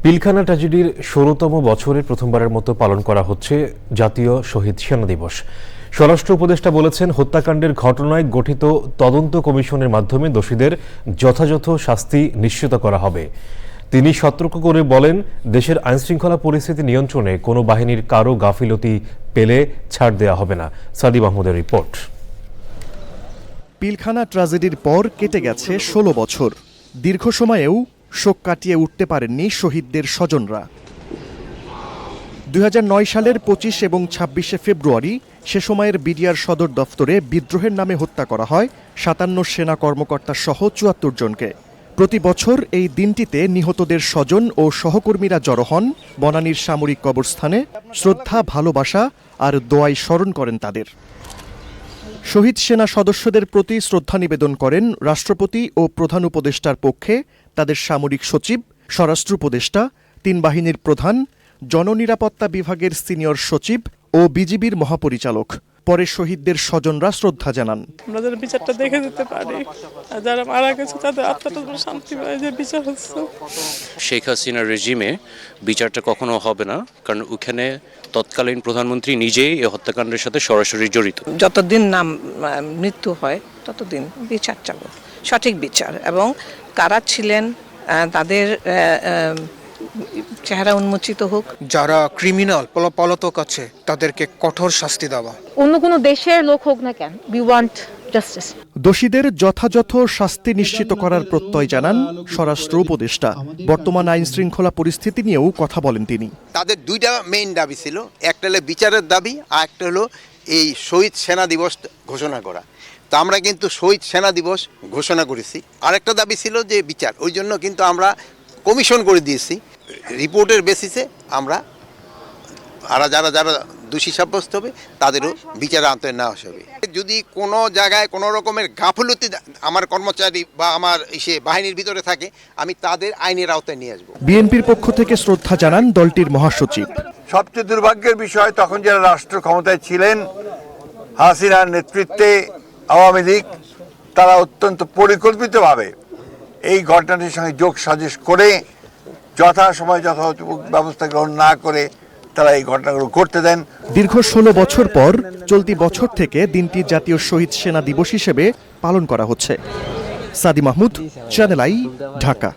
পিলখানা ট্র্যাজেডির ১৬তম বছরে প্রথমবারের মতো পালন করা হচ্ছে জাতীয় শহীদ সেনা দিবস। স্বরাষ্ট্র উপদেষ্টা বলেছেন, হত্যাকাণ্ডের ঘটনায় গঠিত তদন্ত কমিশনের মাধ্যমে দোষীদের যথাযথ শাস্তি নিশ্চিত করা হবে। তিনি সতর্ক করে বলেন, দেশের আইনশৃঙ্খলা পরিস্থিতি নিয়ন্ত্রণে কোনো বাহিনীর কারো গাফিলতি পেলে ছাড় দেওয়া হবে না। সাদি মাহমুদের রিপোর্ট। পিলখানা ট্র্যাজেডির পর কেটে গেছে ১৬ বছর। দীর্ঘ সময়েও শোক কাটিয়ে উঠতে পারেননি শহীদদের স্বজনরা। ২০০৯ সালের ২৫ এবং ২৬শে ফেব্রুয়ারি সে সময়ের বিডিআর সদর দফতরে বিদ্রোহের নামে হত্যা করা হয় ৫৭ সেনা কর্মকর্তা সহ ৭৪ জনকে। প্রতি বছর এই দিনটিতে নিহতদের স্বজন ও সহকর্মীরা জড়ো হন বনানীর সামরিক কবরস্থানে, শ্রদ্ধা, ভালোবাসা আর দোয়ায় স্মরণ করেন তাদের। শহীদ সেনা সদস্যদের প্রতি শ্রদ্ধা নিবেদন করেন রাষ্ট্রপতি ও প্রধান উপদেষ্টার পক্ষে তাদের সামরিক সচিব, স্বরাষ্ট্র উপদেষ্টা, ৩ বাহিনীর প্রধান, জননিরাপত্তা বিভাগের সিনিয়র সচিব ও বিজিবির মহাপরিচালক। পরে শহীদদের স্বজনরা শ্রদ্ধা জানান। আমরা যারা বিচারটা দেখে যেতে পারি, আর যারা মারা গেছে তাদের আত্মাটা শান্তি পায় যে বিচার হচ্ছে। শেখ হাসিনার রেজিমে বিচারটা কখনো হবে না, কারণ ওখানে তৎকালীন প্রধানমন্ত্রী নিজেই এই হত্যাকাণ্ডের সাথে সরাসরি জড়িত। যতদিন না মৃত্যু হয় ততদিন বিচার চাবো, সঠিক বিচার, এবং কারা ছিলেন তাদের চেহারা উন্মোচিত হোক। যারা ক্রিমিনাল পলাতক আছে তাদেরকে কঠোর শাস্তি দেওয়া। অন্য কোনো দেশের লোক হোক না কেন, উই ওয়ান্ট জাস্টিস। দোষীদের যথাযথ শাস্তি নিশ্চিত করার প্রত্যয় জানান স্বরাষ্ট্র উপদেষ্টা। বর্তমান আইন শৃঙ্খলা পরিস্থিতি নিয়েও কথা বলেন তিনি। তাদের দুইটা মেইন দাবি ছিল, একটা হলো বিচারের দাবি, আর একটা হলো এই শহীদ সেনা দিবস ঘোষণা করা। তো আমরা কিন্তু শহীদ সেনা দিবস ঘোষণা করেছি। আরেকটা দাবি ছিল যে বিচার, ওই জন্য কিন্তু আমরা কমিশন করে দিয়েছি। রিপোর্টের বেসিসে আমরা যারা দোষী সাব্যস্ত হবে তাদেরও বিচারে আনতে নেওয়া হবে। যদি কোনো জায়গায় কোনো রকমের গাফলতি আমার কর্মচারী বা আমার বাহিনীর ভিতরে থাকে, আমি তাদের আইনের আওতায় নিয়ে আসবো। বিএনপির পক্ষ থেকে শ্রদ্ধা জানান দলটির মহাসচিব। সবচেয়ে দুর্ভাগ্যের বিষয়, তখন যারা রাষ্ট্র ক্ষমতায় ছিলেন, হাসিনার নেতৃত্বে আওয়ামী লীগ, তারা অত্যন্ত পরিকল্পিতভাবে এই ঘটনাটির সঙ্গে যোগ সাজশ করে যথাসময় যথাযথ ব্যবস্থা গ্রহণ না করে তারা এই ঘটনাগুলো ঘটতে দেন। দীর্ঘ ১৬ বছর পর চলতি বছর থেকে দিনটি জাতীয় শহীদ সেনা দিবস হিসেবে পালন করা হচ্ছে। সাদি মাহমুদ, চ্যানেল আই, ঢাকা।